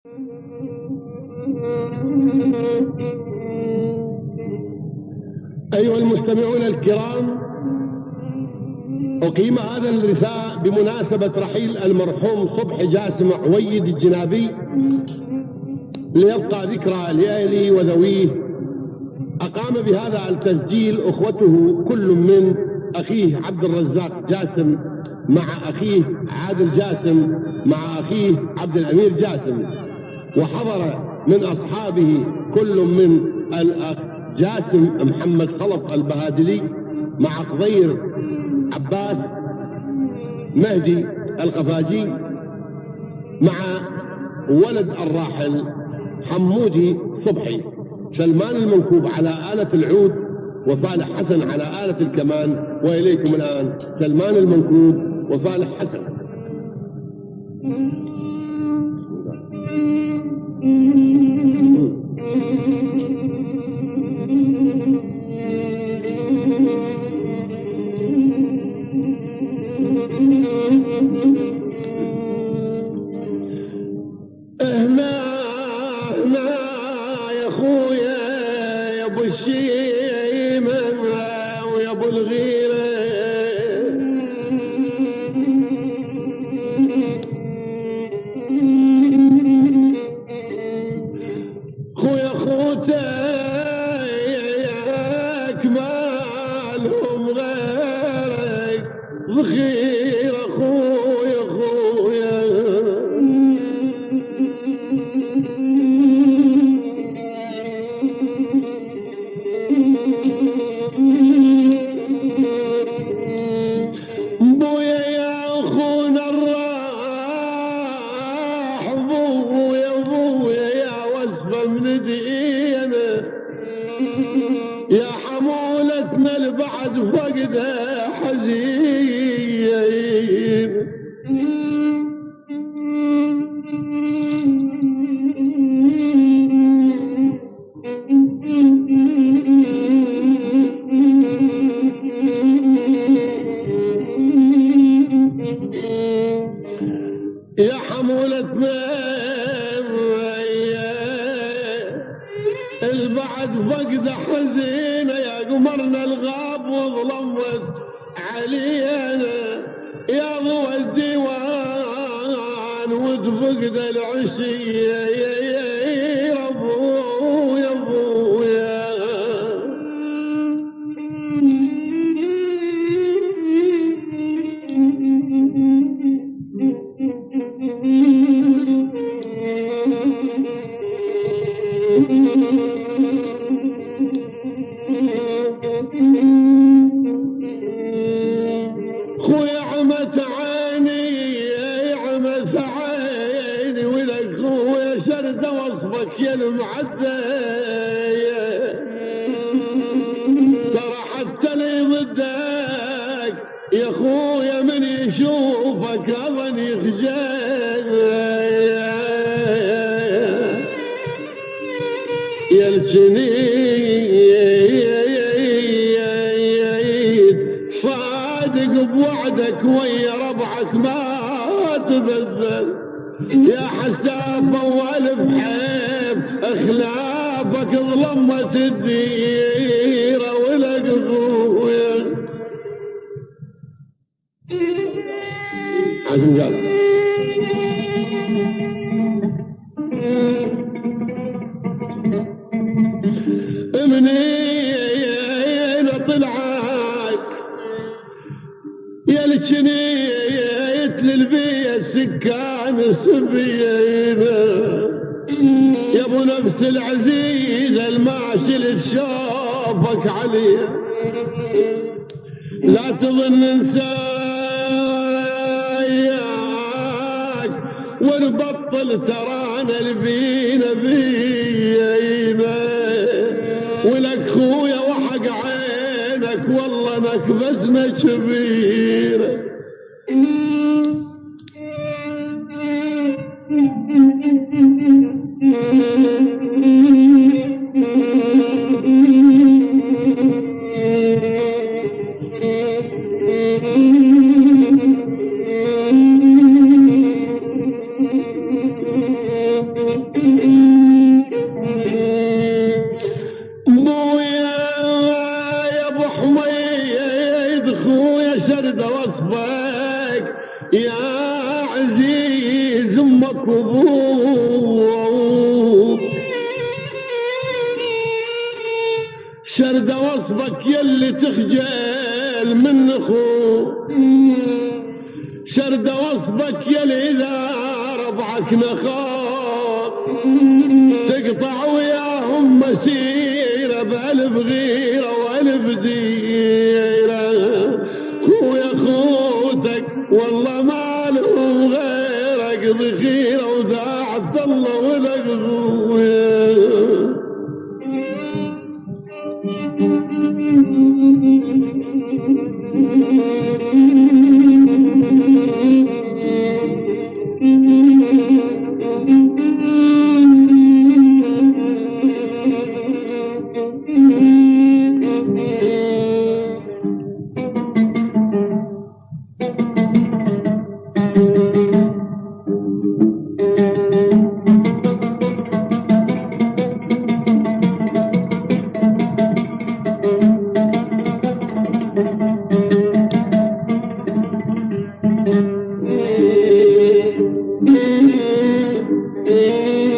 أيها المستمعون الكرام، أقيم هذا الرثاء بمناسبة رحيل المرحوم صبحي جاسم عويد الجنابي، ليبقى ذكرى لأهله وذويه. أقام بهذا التسجيل أخوته، كل من أخيه عبد الرزاق جاسم مع أخيه عادل جاسم مع أخيه عبد الأمير جاسم، وحضر من أصحابه كل من الأخ جاسم محمد خلف البهادلي مع خضير عباس مهدي القفاجي مع ولد الراحل حمودي صبحي، سلمان المنكوب على آلة العود وصالح حسن على آلة الكمان. وإليكم الآن سلمان المنكوب وصالح حسن. يا خويا يا ابو الشيمة ويا ابو الغيرة، خويا خوتك مالهم غيرك ذخيرة، خويا خويا بويا يا اخونا الراح، بويا بويا يا وصفة من دينا، يا حمولتنا البعد فقده حزين، يا حمولتنا البعد فقد حزينة، يا قمرنا الغاب وظلمت علينا، يا ضوى الديوان وتفقد العشية، يا ابويا ابويا خويا عمت عيني عمت عيني، ولك خويا شرد وصفك يا المعدة، ترى حتى لي ضدك يا خويا من يشوفك اظن يخجل، يا الجنيد صادق بوعدك ويا ربعك ما تبذل، يا حساب اول بحيب اخلافك ظلمت الديره ولك خويا عشان قال منين طلعك يا الجنيت للبيت سكان السبيينة، يا ابو نفس العزيز الماشي تشوفك عليه، لا تظن انساك ونبطل ترانا البينا بينا، ولك خويا وحق عينك والله نكبسنا كبيرة، بويا يا ابو حميد خويا شرد وصفك يا عزيز امك وابوك، شرد وصفك يلي تخجل من اخوك، شرد وصفك يلي اذا ربعك نخاك تقطع وياهم مسيرة بألف غيرة وألف ديرة. خويا خوتك والله ما لهم غيرك ذخيرة وساعة الله ولك خويا.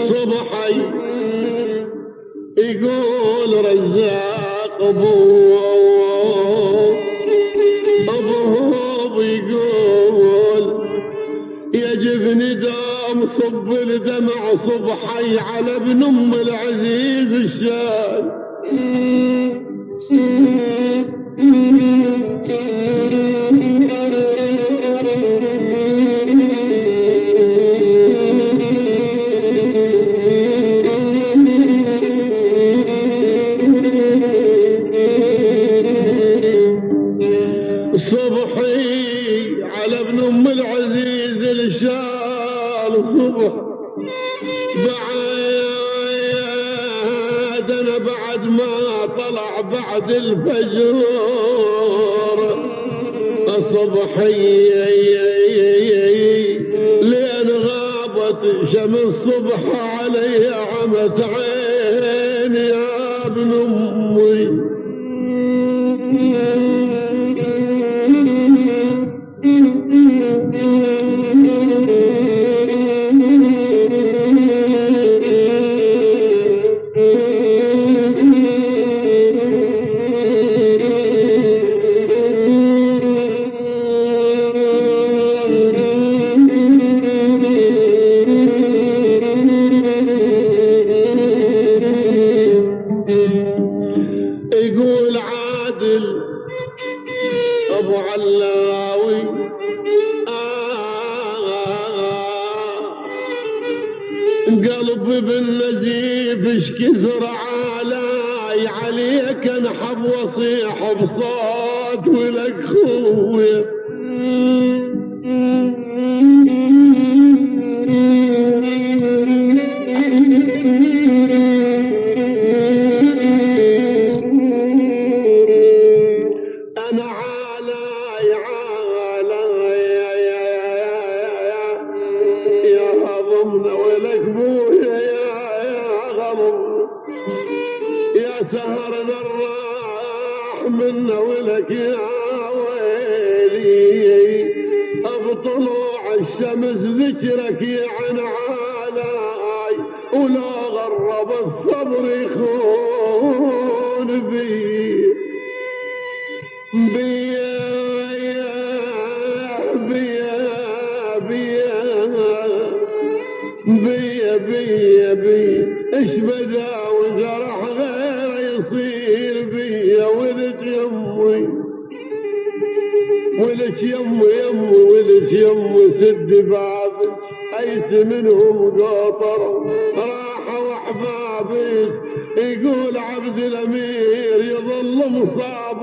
صبحي يقول رزاق ابوه يقول يجبني دام صب الدمع صبحي على ابن ام العزيز الشال. صبحي على ابن ام العزيز الشال صبح بعد انا بعد ما طلع بعد الفجر صبحي لين غابت شمس الصبح علي عمت عيني يا ابن امي. يقول عادل ابو علاوي قلب بالنزيف اش كثر عالاي عليك انحب وصيح بصوت ولك خويا. انا عالاي يا هضمنا ولك بويا يا غضب يا سهرنا الراح منا ولك يا ويلي بطلوع الشمس ذكرك يعن عالاي ولا غرب الصبر يخون بي بيا بيا بيا بيا بيا بيا ايش بدا وجرح غير يصير بيا ولد يمي ولك يمي ولك يمي سد بابك ايس منهم قاطر راحوا واحبابك. يقول عبد الامير يظل مصاب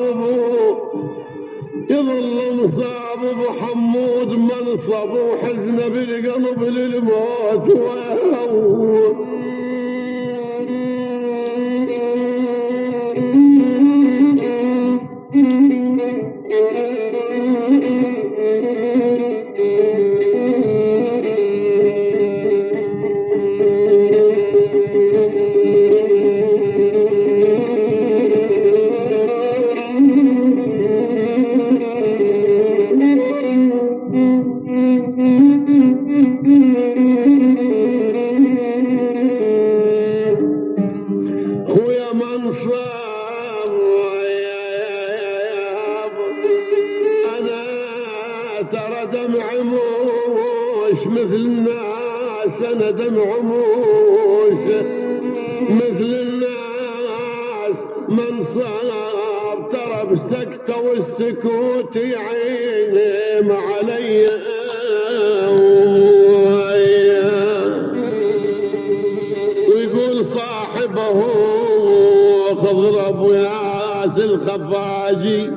ابو حمود منصب وحزن بالقلب للموت وهو خاموس مثل الناس من صار ترى بسكته والسكوت يعينم علي ويقول صاحبه خضرب وياس الخفاجي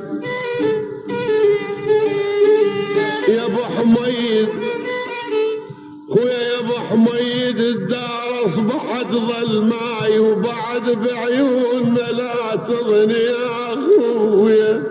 يا ابو حميد خويا يا ابو حميد الدار اصبحت ظلماي وبعد بعيوننا لا تظن يا اخويا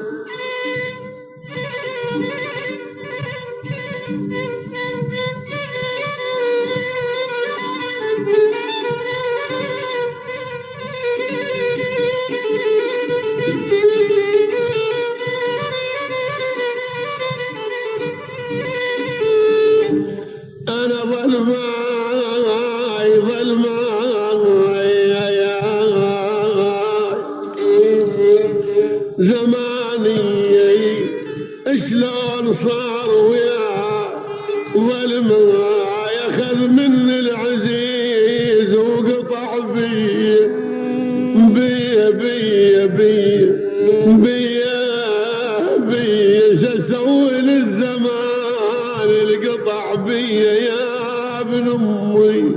أنا ظلماي زماني شلون صار ويا ظلماي أخذ مني العزيز وقطع بي شسوي للزمان القطع بي يا ابن امي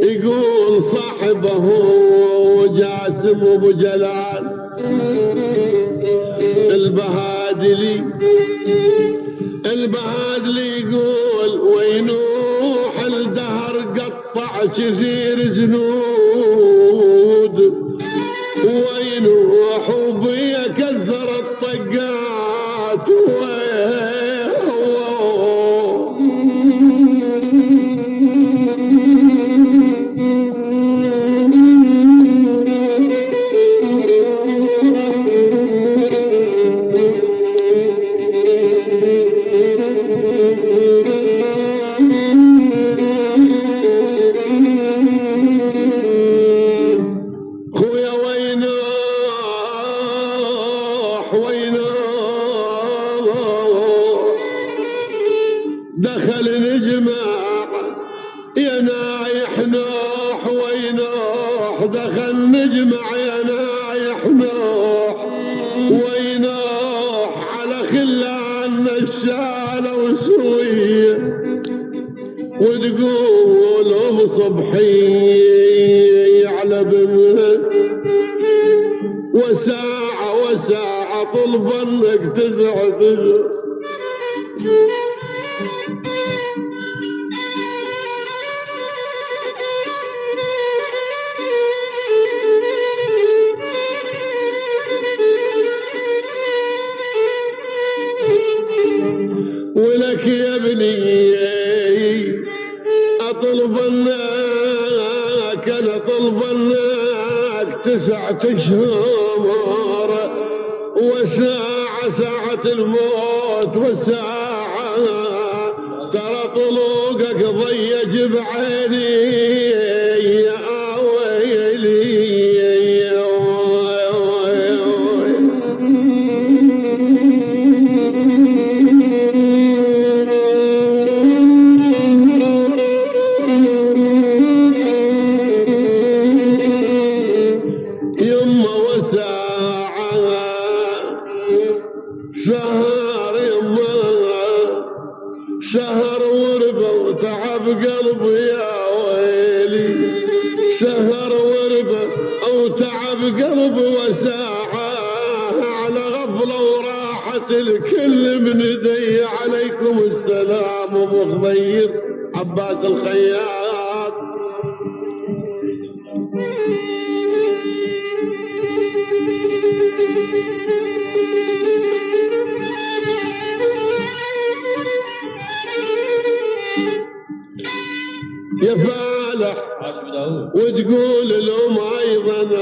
يقول صاحبه جاسم ابو جلال البهادلي يقول وينوح الدهر قطع كثير زنود وينوح وبيا كثر الطقات دخل نجمع يا نايح نوح وينوح دخل نجمع يا نايح نوح وينوح على خلان الشالة وسوية وتقول ام صبحي على بنت وساعة طلب انك تزعل ولك يا ابني اطلب انك انا اطلب انك 9 اشهر وساعة الموت والساعة ترى طلوقك ضيج بعيني يا ويلي يما وساعة شهر وربة وتعب قلبي يا ويلي شهر وربة او تعب قلبي وساعة على غفلة وراحت الكل من يدي عليكم السلام ابو خضير عباس الخياط يا فالح وتقول لهم ايضا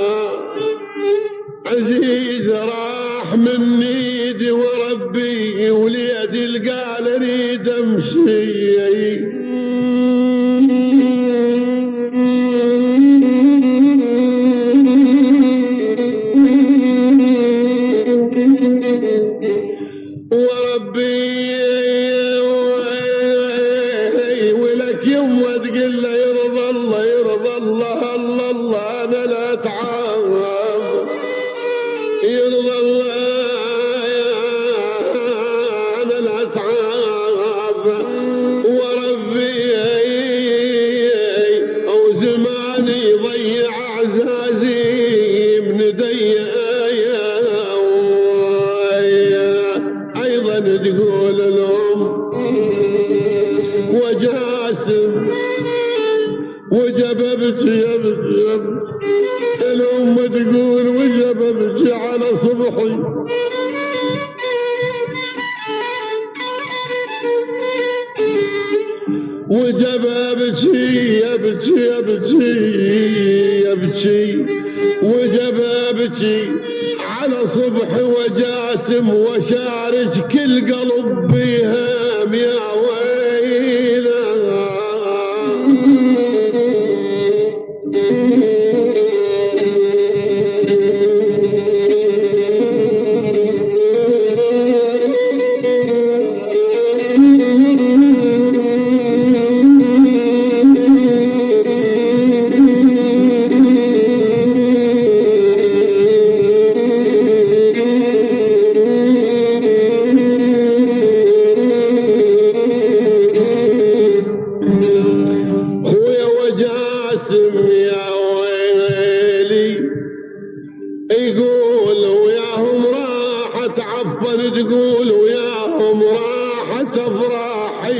عزيز راح من ايدي وربي وليدي القال اريد امشي وربي ولك يوم تقول له يرضى الله يرضى الله الله الله انا لا اتعب يرضى الله انا لا اتعب وربي او زماني ضيع عزازي من ايضا تقول لهم وجاسم وجببتي الام تقول وجببتي على صبحي وجببتي يبكي يبكي يبكي وجببتي على صبح وجاسم وشارج كل قلب بيهام يا ويلا يقول وياهم راحت عفن تقول وياهم راحت افراحي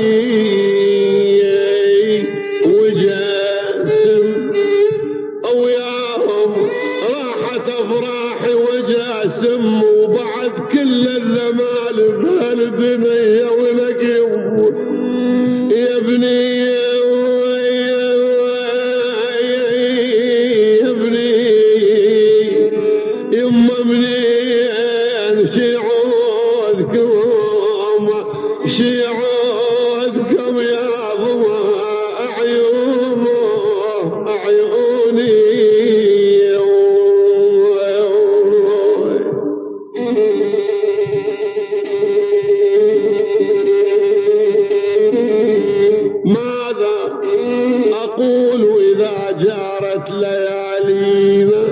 وجاسم وياهم راحت افراحي وجاسم وبعد كل الذمال بهالدنيا ولك يا ابني يما منين شيعودكم يا ضواء عيوني ماذا أقول إذا جارت ليالينا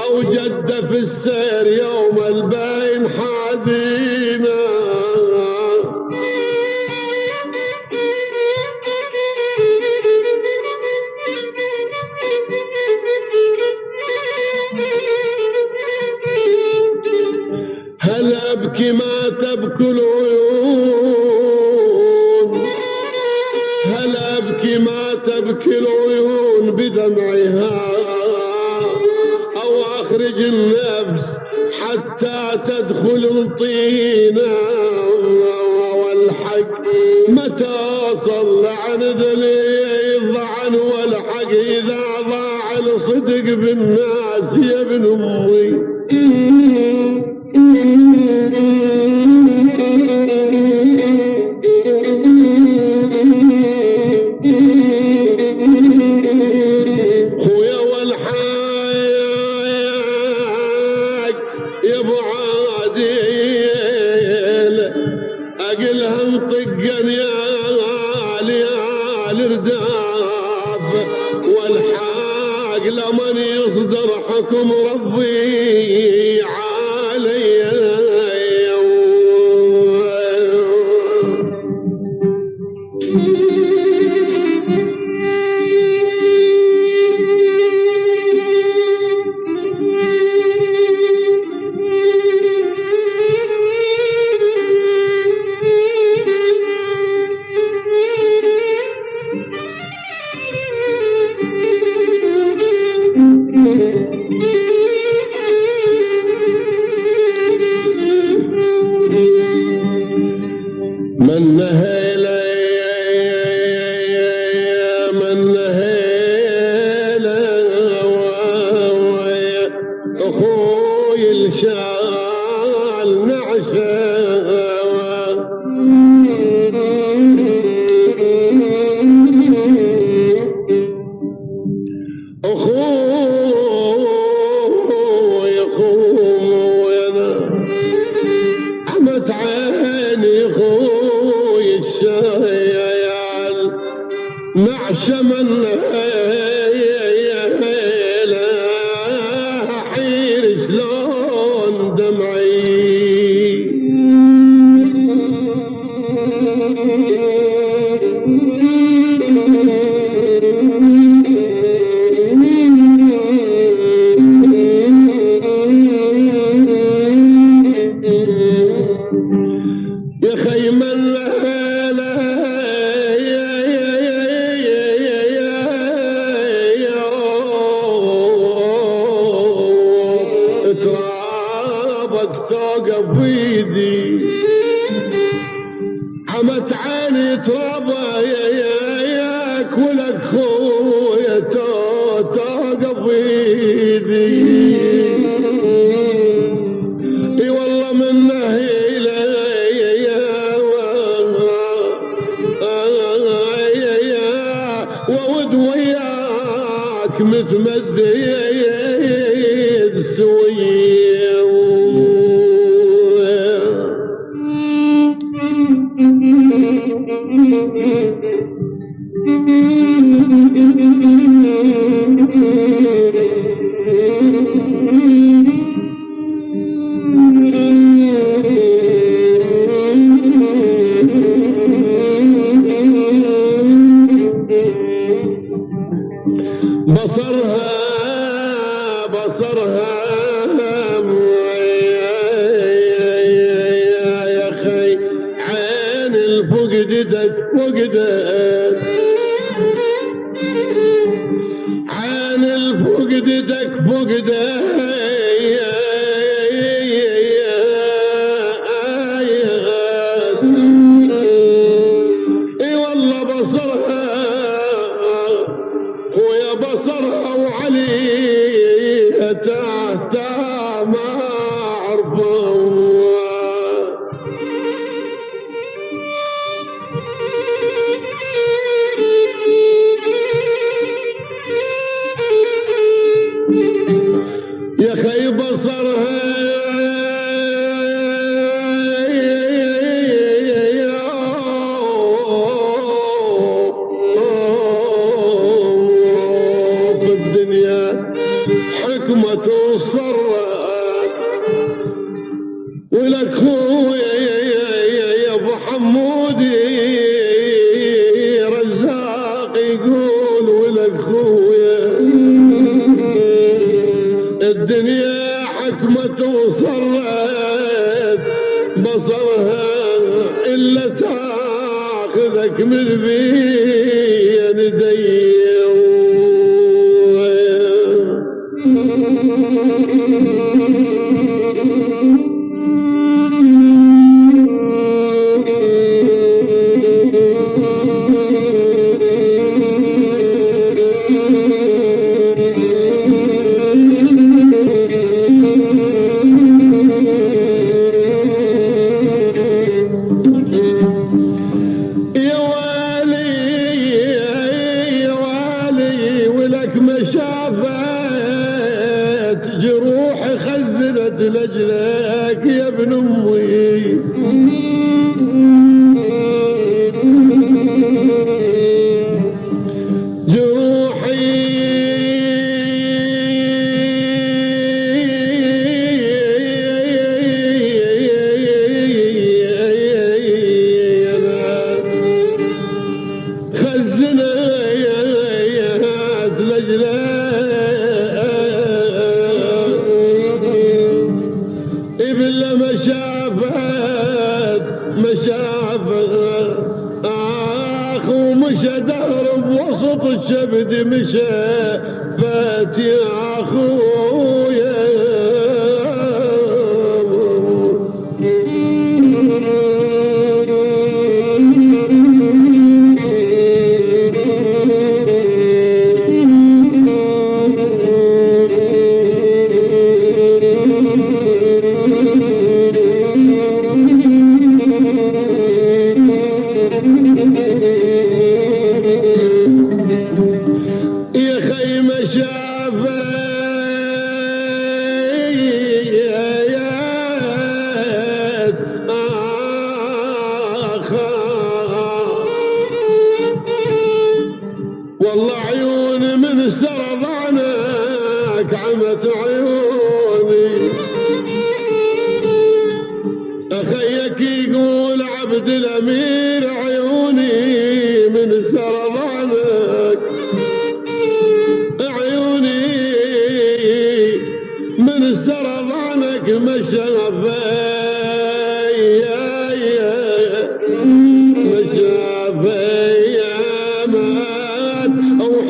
أو جد في السير يوم الباين حادينا هل أبكي ما تبكي العيون هل أبكي ما تبكي العيون بدمعها أو أخرج النفس حتى تدخل الطينة والحق متى أصل عن ذلي الضعن والحق إذا ضاع الصدق بالناس يا ابن أمي خويا والحاج يا ابو عادل اقلها مطقا يا الرداب والحاج لمن يصدر حكم ربي علي من نهيل اخوي الشال نعشه اخوي حير شلون دمعي يا خيمة ترابك توقف بيدي حمت عيني ترابه ياك ولك خويا توقف بيدي اي والله منه وود وياك متمدد سويه بصرها يا خي عين الفقدتك فقدت عين الفقدتك فقدت اي والله بصرها ويا بصرها وعليها تحت ما عرفوا يا خي بصرها حكمة وصرت ولك خويا يا ابو حمودي رزاق يقول ولك خويا الدنيا حكمة وصرت بصرها الا تاخذك من بين يدي مشافت جروحي خزنت لجلك يا ابن امي جروحي خزنت لجلك مشافت اخو مشى دهر بوسط الشبد مشى فات يا اخويا يا خي مشافت من سرطانك عمت عيوني. أخيك يقول عبد الأمير عيوني من سرطانك، عيوني من سرطانك مشى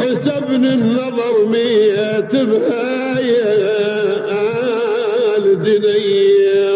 حسبني النظر 100 بهاية آل دنيا.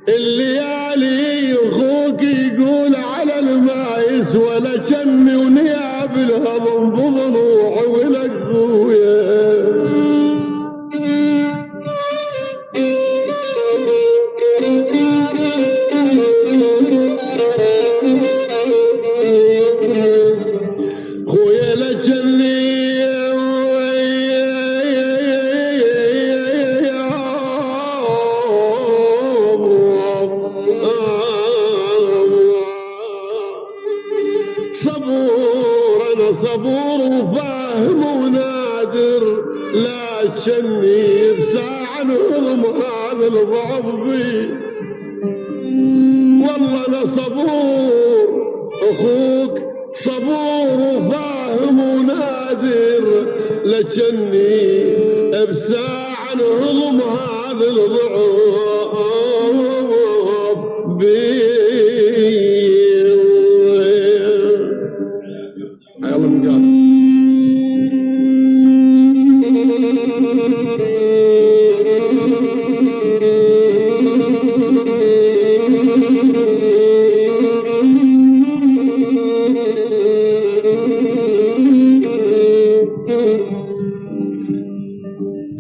الليالي اخوك يقول على المايس ولا جني ونياب الهضم بضلوعي ولقويا. خويا لا جني صبور وفاهم ونادر، لا تشني بساعة نظلم هذا الضعف بي. والله انا صبور اخوك صبور وفاهم ونادر، لا تشني بساعة نظلم هذا الضعف بي.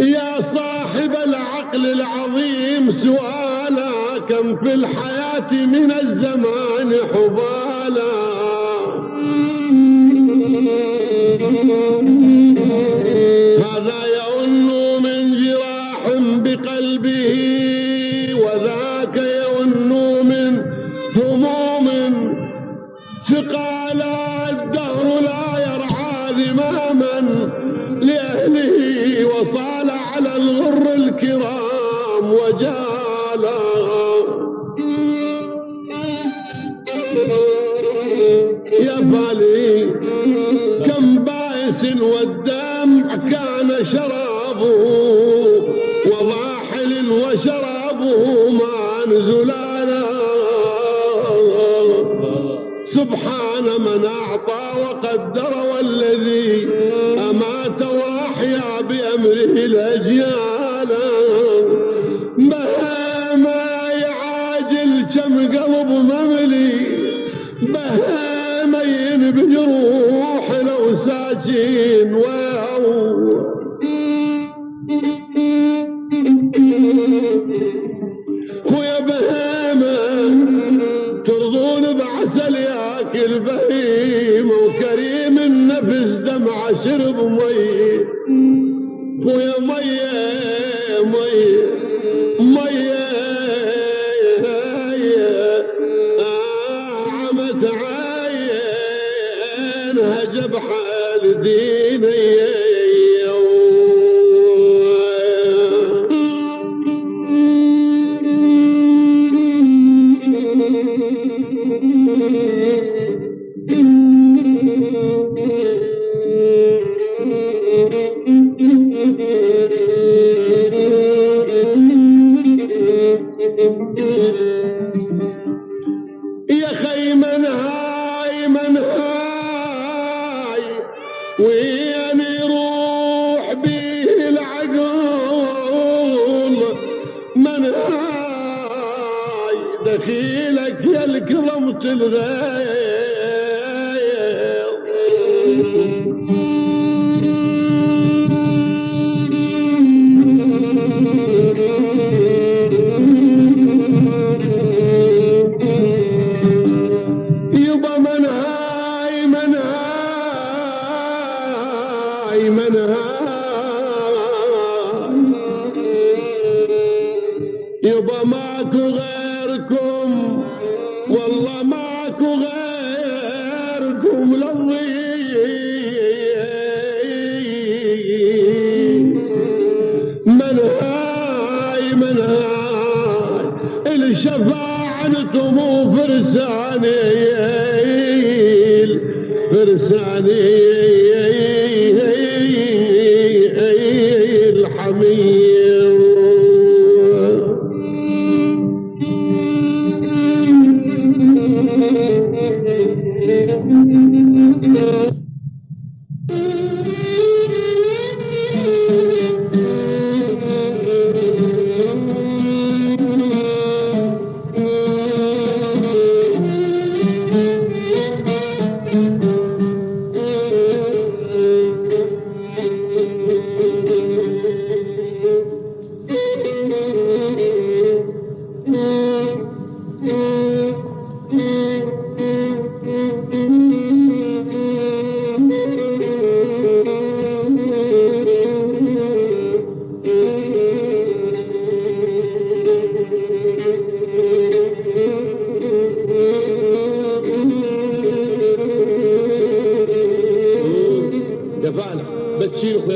يا صاحب العقل العظيم سؤالا، كم في الحياة من الزمان حبالا. هذا يئن من جراح بقلبه، وذاك يئن من هموم ثقالا. الدهر لا يرعى ذماما لأهله، وصال على الغر الكرام وجالا. يا بالي كم بائس والدمع كان شرابه، وضاحل وشرابه ما نزلانا. سبحان من أعطى وقدر، والذي أمات وأحيا بأمره الأجيال. مهما يعاجل كم قلب مملي، مهما بجروح لو ساكن ويا بهيمة ترضون بعسل ياكل بهيم، وكريم النفس دمع شرب مي. ويا مية مية مية عمت عينها جبح الدينية. يا خي من هاي من هاي وين يروح بيه العقول، من هاي دخيلك يا الكرمت الغير. هاي من يبا ماكو غيركم والله ماكو غيركم من هاي الشفاعة انتم فرساني الحمير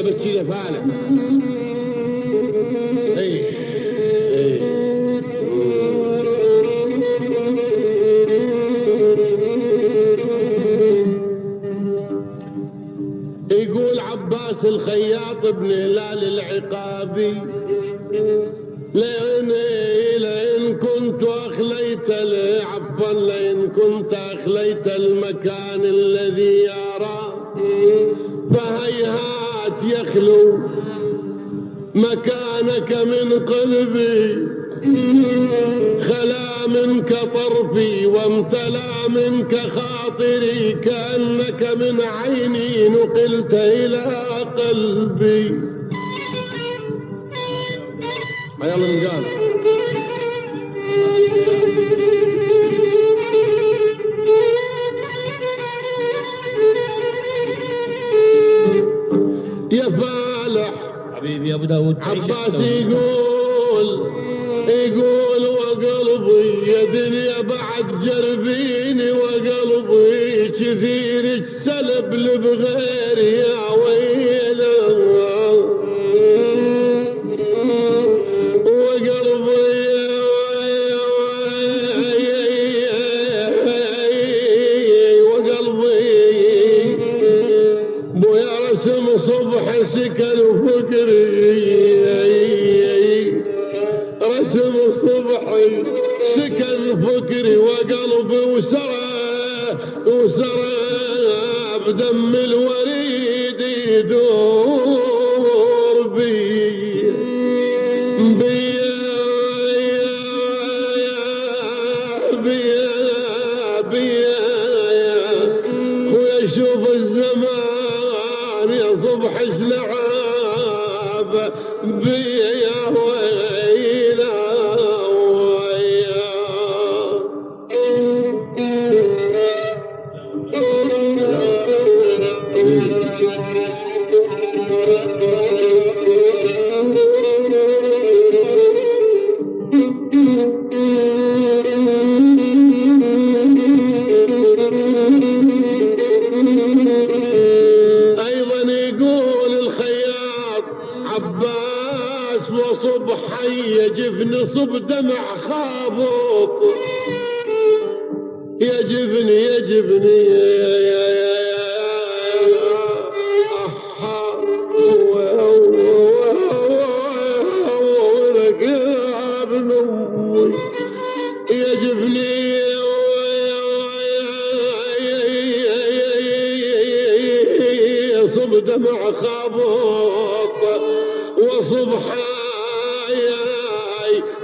بتشيل فعلا يقول عباس الخياط بن هلال العقابي لئن كنت أخليت عفوا لئن كنت أخليت المكان الذي يرى فهيهات يخلو مكانك من قلبي خلا منك طرفي وامتلأ منك خاطري كأنك من عيني نقلت إلى قلبي. يلا نقال يا فالح حبيبي ابو داود عباس يقول وقلبي يا دنيا بعد جربيني وقلبي كثير السلب لبغير يا ويله صبح سكن فكري رسم صبحي سكن فكري وقلبي وسرى بدم الوريد يدور بي ويشوف الزمان يا صبح لعاب بي يا ويلا عباس وصبحي يجفن صب دمع خابط يجفني ورقاب نوي يجفني صب دمع خابط وصبحاي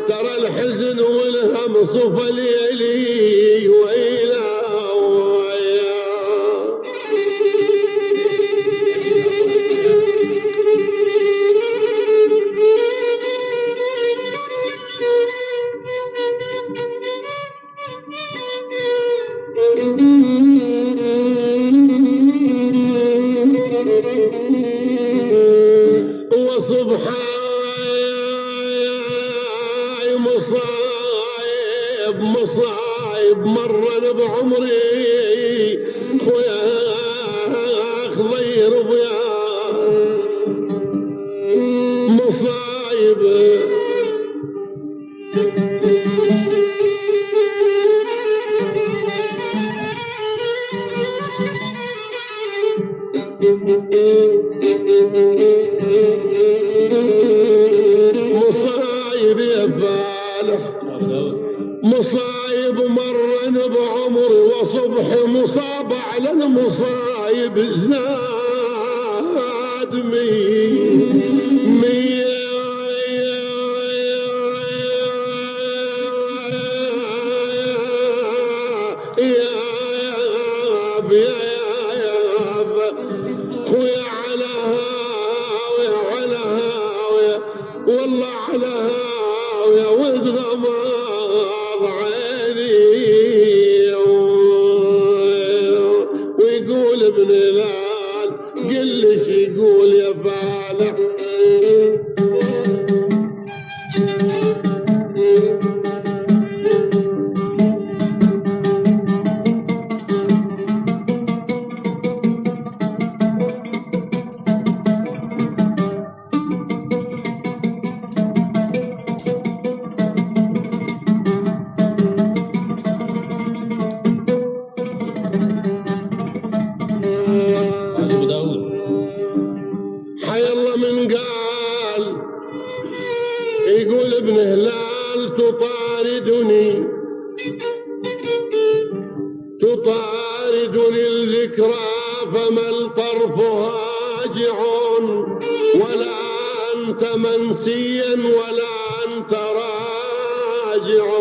ترى الحزن والهم صفى ليلي ويلا وصبحاي مصايب مرن بعمري خويا خضير ضياء مصايب مصايب يا فالح مصايب مرن بعمر وصبح مصاب على المصايب زاد مية خويا على هاوية والله على هاوية وتغمض عيني ويقول ابن الهلال قل ليش يقول يا فالح حي الله من قال يقول ابن هلال تطاردني الذكرى فما الطرف هاجع ولا أنت منسيا ولا أنت راجع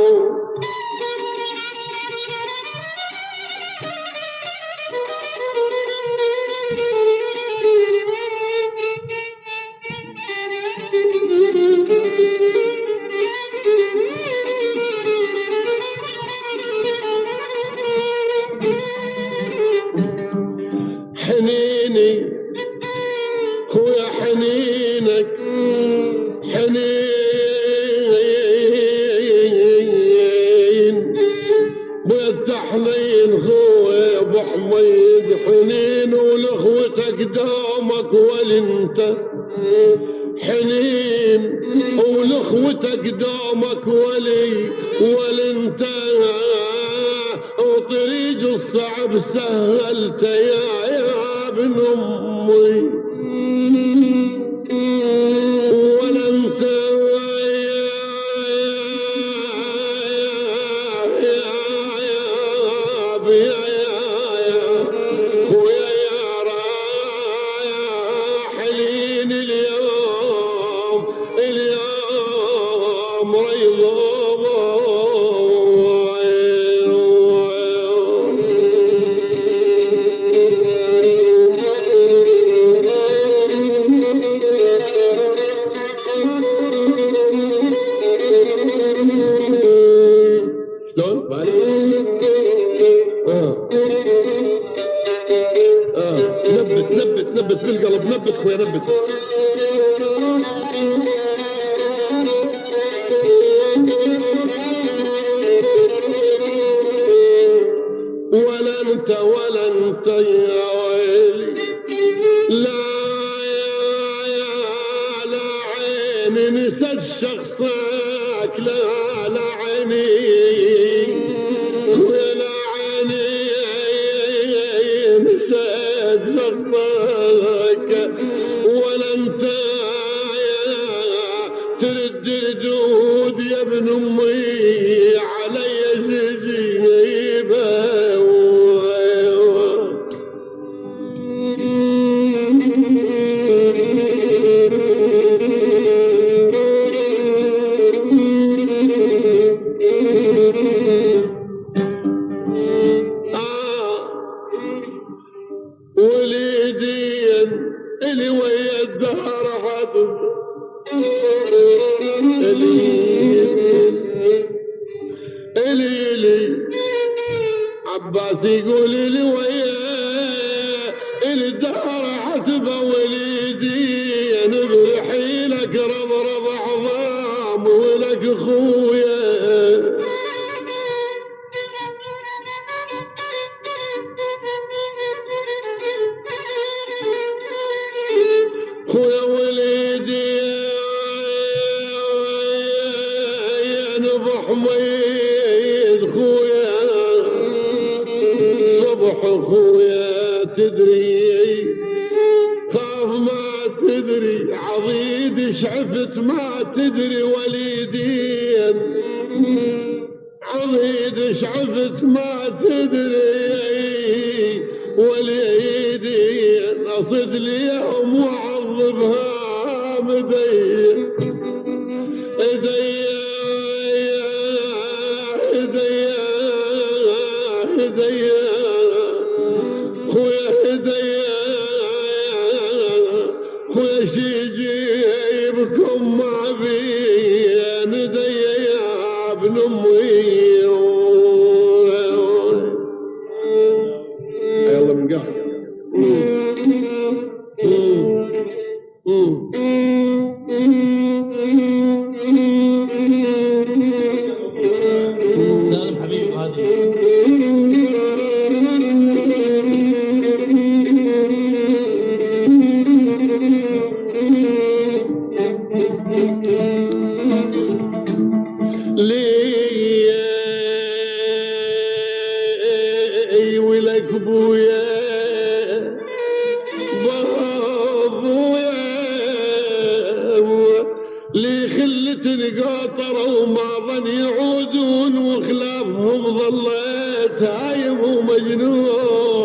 حنيني خويا حنينك حنين بالتحنين خويا ابو حميد حنين ولخوتك دومك ولنت حنين ولخوتك دومك ولنت وطريق الصعب سهلت يا ابن امي ولا انت خويا يا راحلين اليوم ريضوب نبت بالقلب نبت خويا نبت ولا انت يا ويلي لا عيني نسيت شخصك لا عيني ولا عيني نسيت شخصك ولا انت ترد الجود يا ابن امي علي جيبه وليدين اللي ويا الدهر عطف اللي عباس يقول لي ويا الدهر حسبه وليدين برحيل خويا خويا وليدي يا نبح ميت خويا صبح خويا تدري خاف ما تدري عضيد شعفت ما تدري وليدين عضيد شعفت ما تدري وليدين أصد لي يوم وعظمها مدين هديا هديا هديا خويا هديا خويا شي جيبكم ما بين هديا يا ابن امي يلا من قهر سالم حبيب هذه لي ولك بويا بابويا لي خلتني قاطرة وما ظن يعودون وخلافهم ظليت هايم ومجنون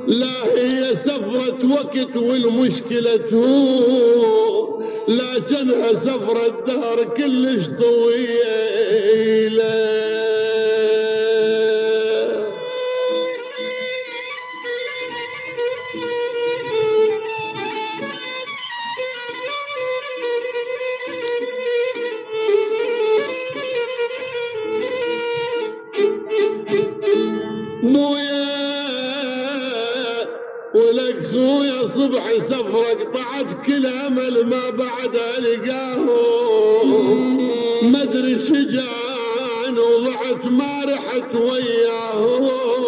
لا هي سفرة وقت والمشكلة تهون لكنها سفرة دهر كلش طويلة مويا ولك خويا صبح سفرة قطعت كل امل ما بعدها لقاهم مدري شجعان وضعت ما رحت وياهم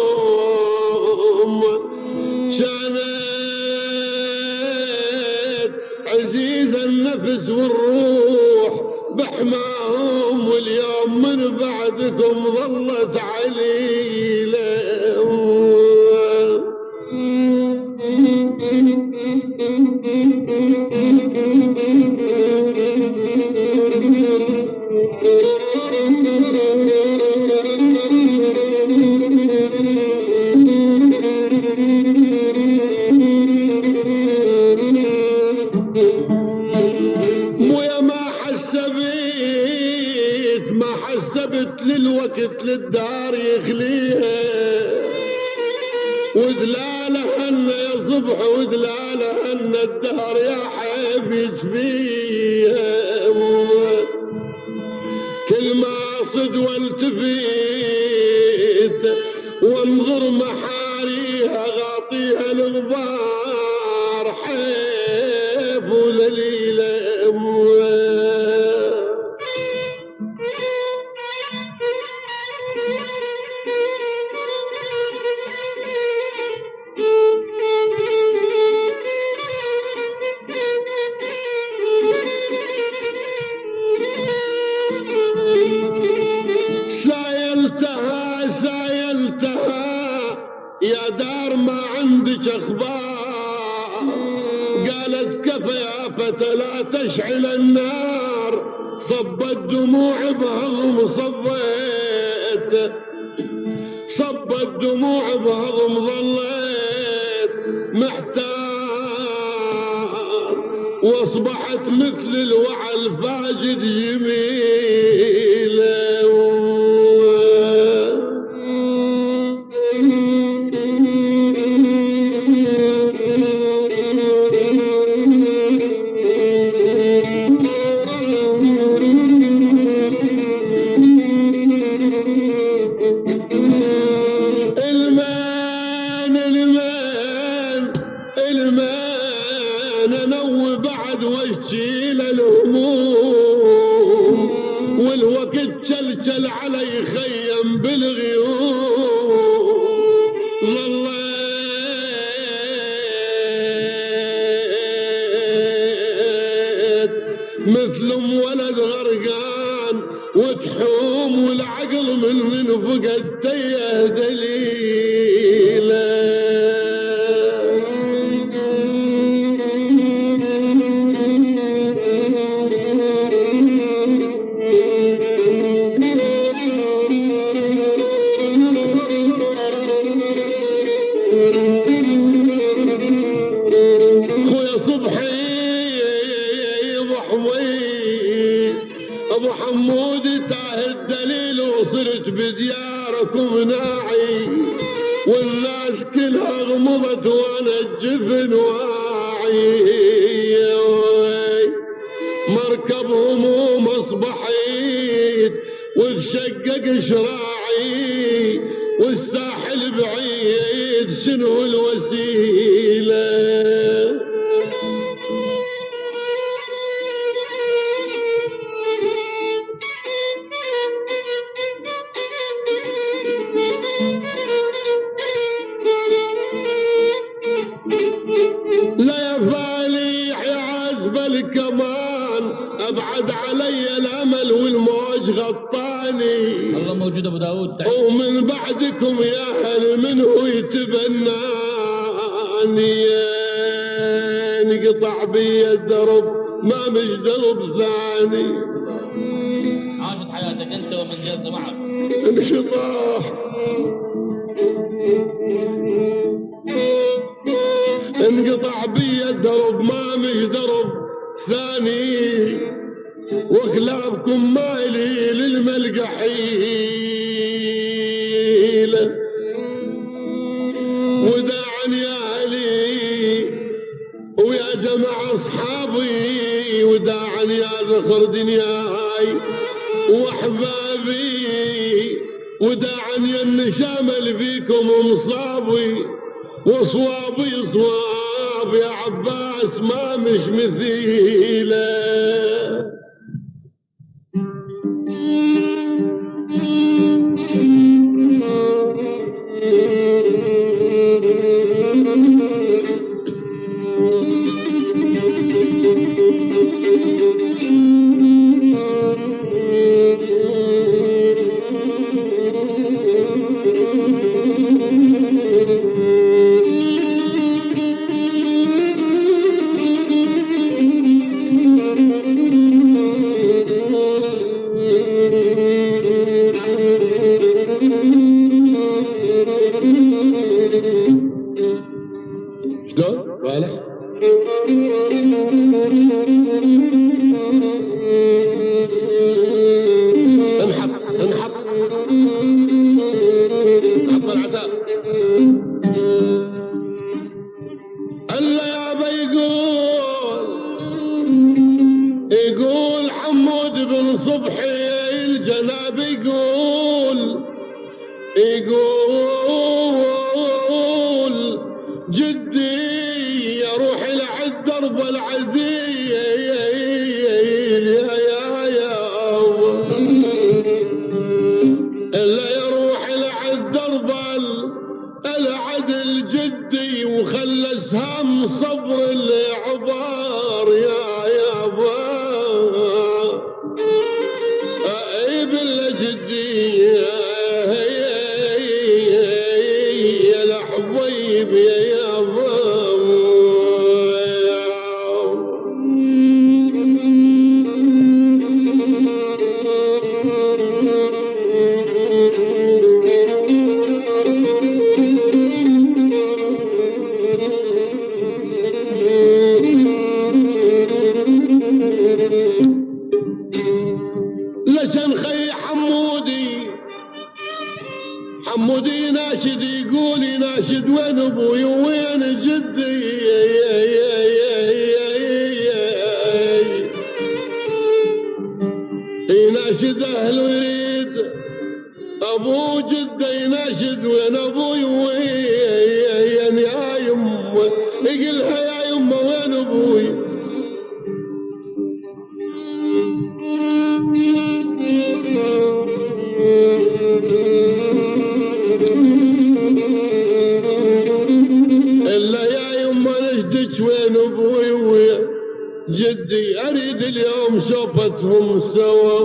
كانت عزيزة النفس والروح بحماهم واليوم من بعدكم ظلت عليلة مويا ما حسبت للوقت للدار يخليها ودلالة أن يصبح ودلالة أن الدهر يا حبيب فيها كل ما صد والتفيت وانظر محاريها غاطيها الغبار حيف وذليلة سايلتها يا دار ما عندك اخبار قالت كفى يا فتى لا تشعل النار صبت دموع بهضم صبت دموع بهضم ظليت محتار واصبحت مثل الوعى الفاجد يميل المان نوي بعد واشيل الهموم والوقت شلشل علي خيم بالغيوم ظليت مثل ولد غرقان وتحوم والعقل من فقد تيه دليله ابو حمود تاه الدليل وصرت بدياركم ناعي والناس كلها غمضت وانا الجفن واعي مركب هموم اصبحيت وتشقق شراعي والساحل بعيد شنو الوسيله الكمان ابعد علي الامل والموج غطاني الله موجود ابو داود ومن بعدكم يا اهل منه يتبناني انقطع بي الدرب ما مش درب ثاني عاشت حياتك انت ومن جلس معك انقطع بي الدرب ما مش درب ثاني وكلابكم مالي للملقى حيلة وداعا يا اهلي ويا جماعة اصحابي وداعا يا ذخر دنياي واحبابي وداعا يا النشام اللي فيكم مصابي وصوابي صواب يا عباس ما مش مثيله يقول حمود بن صبحي الجناب يقول جدي يروح لعد درب العزيز الا يروح لعد درب العدل جدي وخلى سهم صبر العبار يا بالله جدي يا الحبيب يا لكن خي حمودي ناشد يقول يناشد وين ابوي وين جدي يناشد اهله يريد ابو جده يناشد وين ابوي وين يا يمه يقلها يا يمه وين ابوي ولدك وين ابوي ويا جدي اريد اليوم شوفتهم سوا.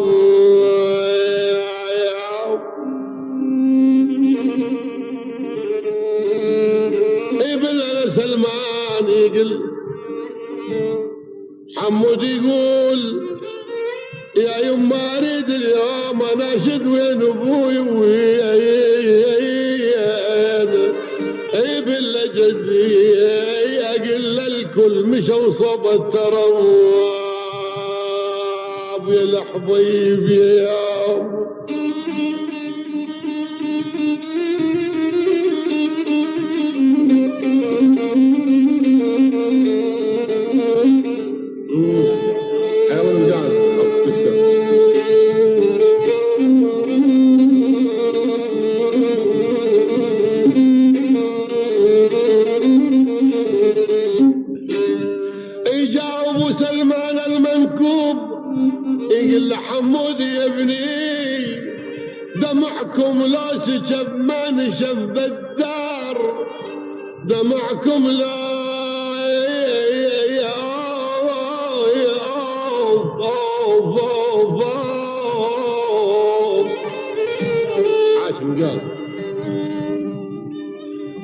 ابن سلمان يقول حمود يقول يا يما اريد اليوم اناشد وين ابوي ويا بالله جدي اقل الكل مشوا صوب التراب يا الحبيب يا حمود يا ابني دمعكم لا سكب ما نشف بالدار دمعكم لا عاشم قال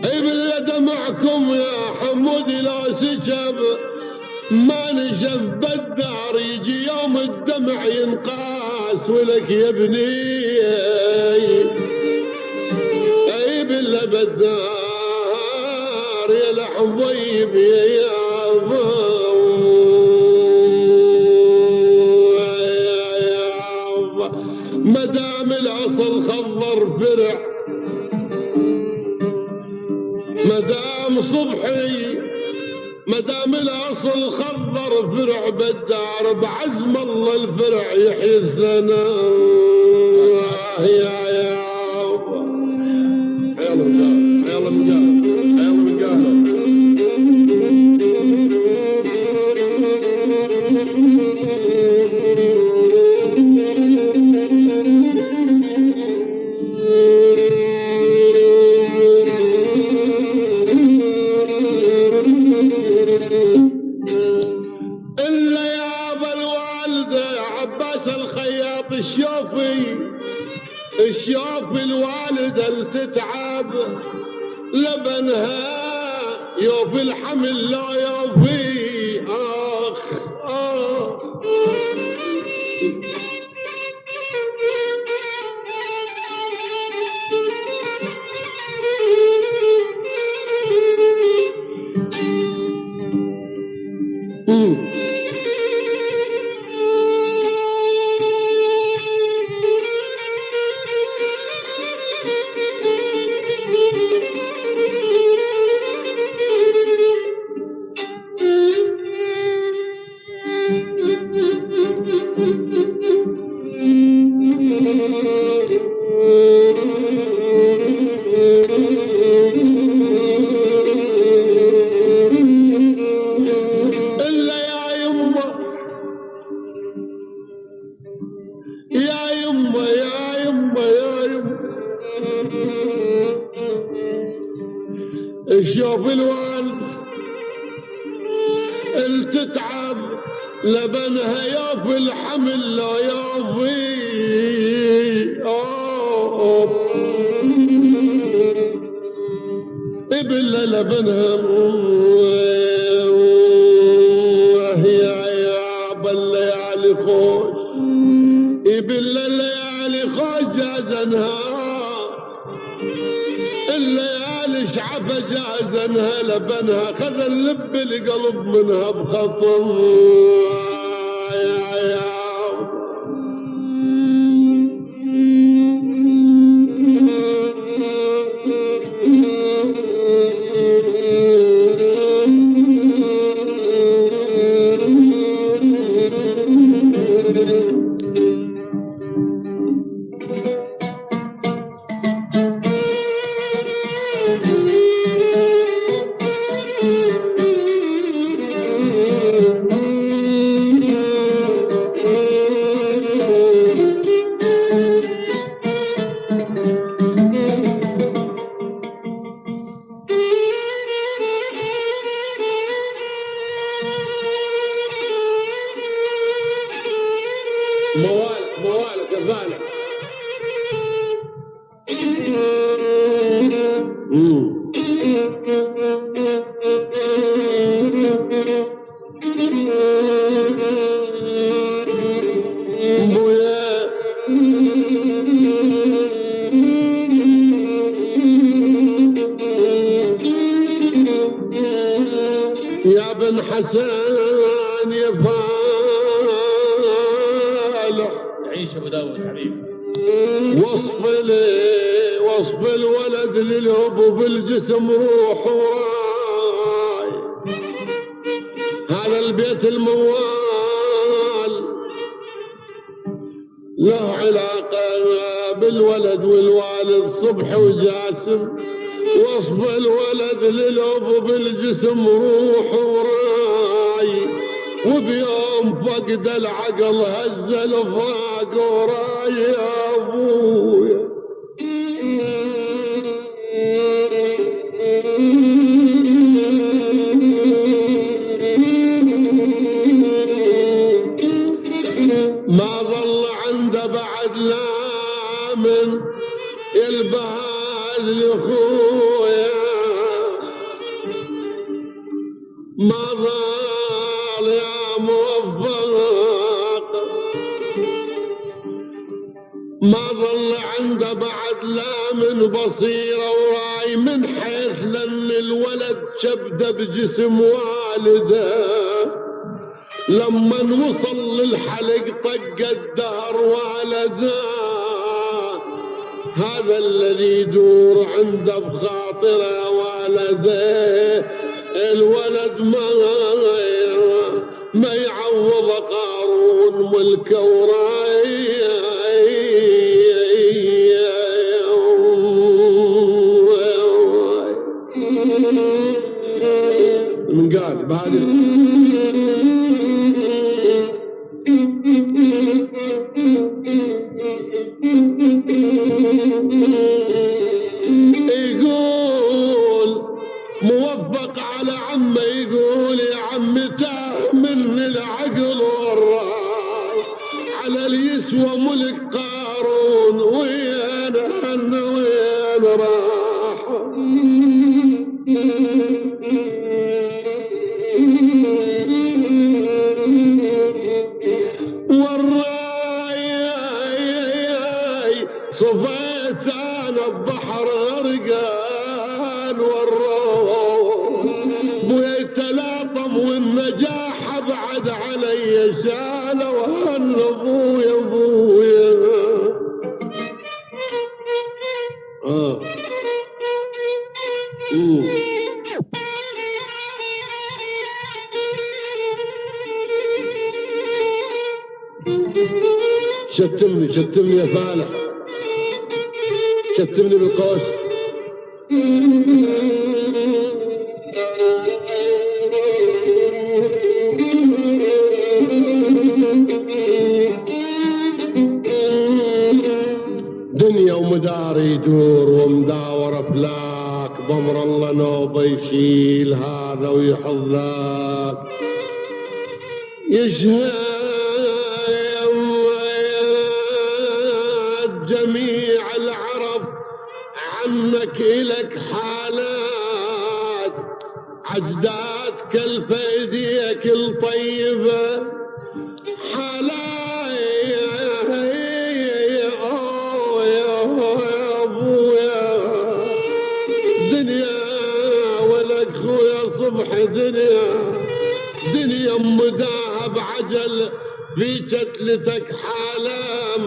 اي بالله دمعكم يا حمود لا سكب ما نشف بالدار يجي يوم الدمع ينقاس ولك يا ابني اي بالله بالدار يا الحبيب يا مدام الاصل خضر فرع مدام صبحي مدام الاصل خضر فرع بالدار بعزم الله الفرع يحيي السنة يا يلا مجال الشوف الوالدة تتعب لبنها يوفي الحمل لا يوفي شوف الوالد التتعب لبنها يوفي الحمل لا يوفي إبلا لبنها يا بالليالي خوش إبلا الليالي خوش جازنها الليالي شعفة جازنها لبنها خذ اللب القلب منها بخطم يا موالك يا فالح. يا بن حسن يا فالح، عيش ابو داود حبيبي. وصف الولد للهب بالجسم روح وراي، هذا البيت الموال له علاقة بالولد والوالد صبح وجاسم. وصف الولد للهب بالجسم روح وراي، وبيوم فقد العقل هز الفراق وراي يا ابويا. ما ظل عنده بعد لا من البهاد لاخويا، ما ظل يا موفق، ما ظل عنده بعد لا من بصيرة وراي، من حيث لأن الولد شبده بجسم والده. لما وصل للحلق طق الدهر والده، هذا الذي يدور عنده بخاطره والده. الولد ما يعوض قارون ملكه وراي. من قال بهذه يقول موفق على عمه، يقول يا عم تاه من العقل والراي، على اليسوى ملك قارون وين وين راح. والراي صفيت انا البحر رقان، والروح بويا يتلاطم والنجاح بعد علي ساله، وهن ابويا ابويا. شتمني يا فالح، شتمني بالقوس. دنيا ومدار يدور ومداور افلاك، بامر الله نوبه يشيل هذا ويحظ لك. يشهد جميع العرب عنك إلك حالات، عجداتك الفيديك الطيبة حالات. يا ابويا دنيا ولك خويا صبح دنيا مداها بعجل في جتلتك حالات.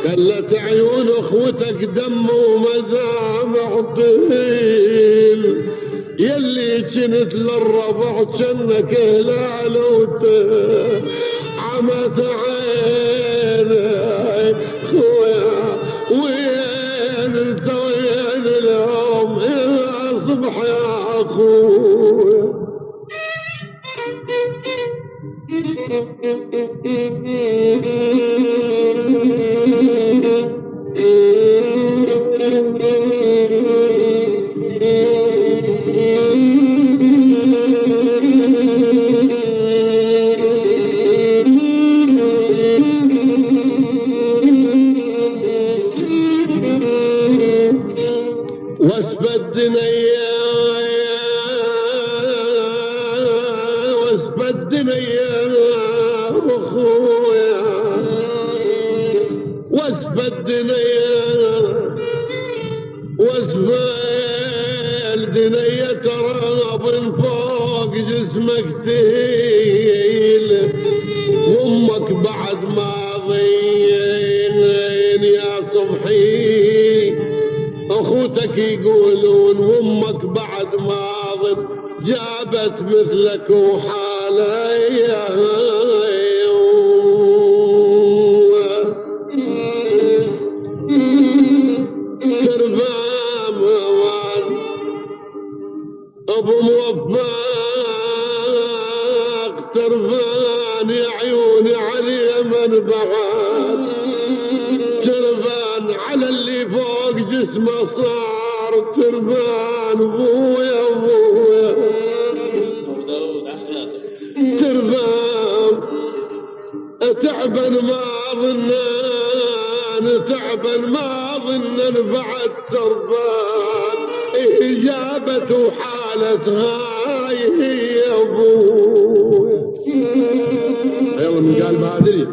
كلت عيون اخوتك دم ومزامع طيل، يلي جنت للربع جنك هلال عمت عيني خويا. وين انت وين اليوم يا صبح يا اخويا. واسفى الدنيا اخويا واسفى الدنيا واسفى الدنيا تراب فوق جسمك تهيل وامك بعد ماضيين يا صبحي اخوتك يقولون وامك بعد ماضي جابت مثلك وحاليا ترفع موال ابو موفق ترفعني عيوني علي من بعد ترفان على اللي فوق جسمه صار ترفان ابويا ابويا ترفان تعبان ما ظنان تعبان ما ظنن بعد ترفان إجابة وحالة هاي هي ابويا يلا من قال بادري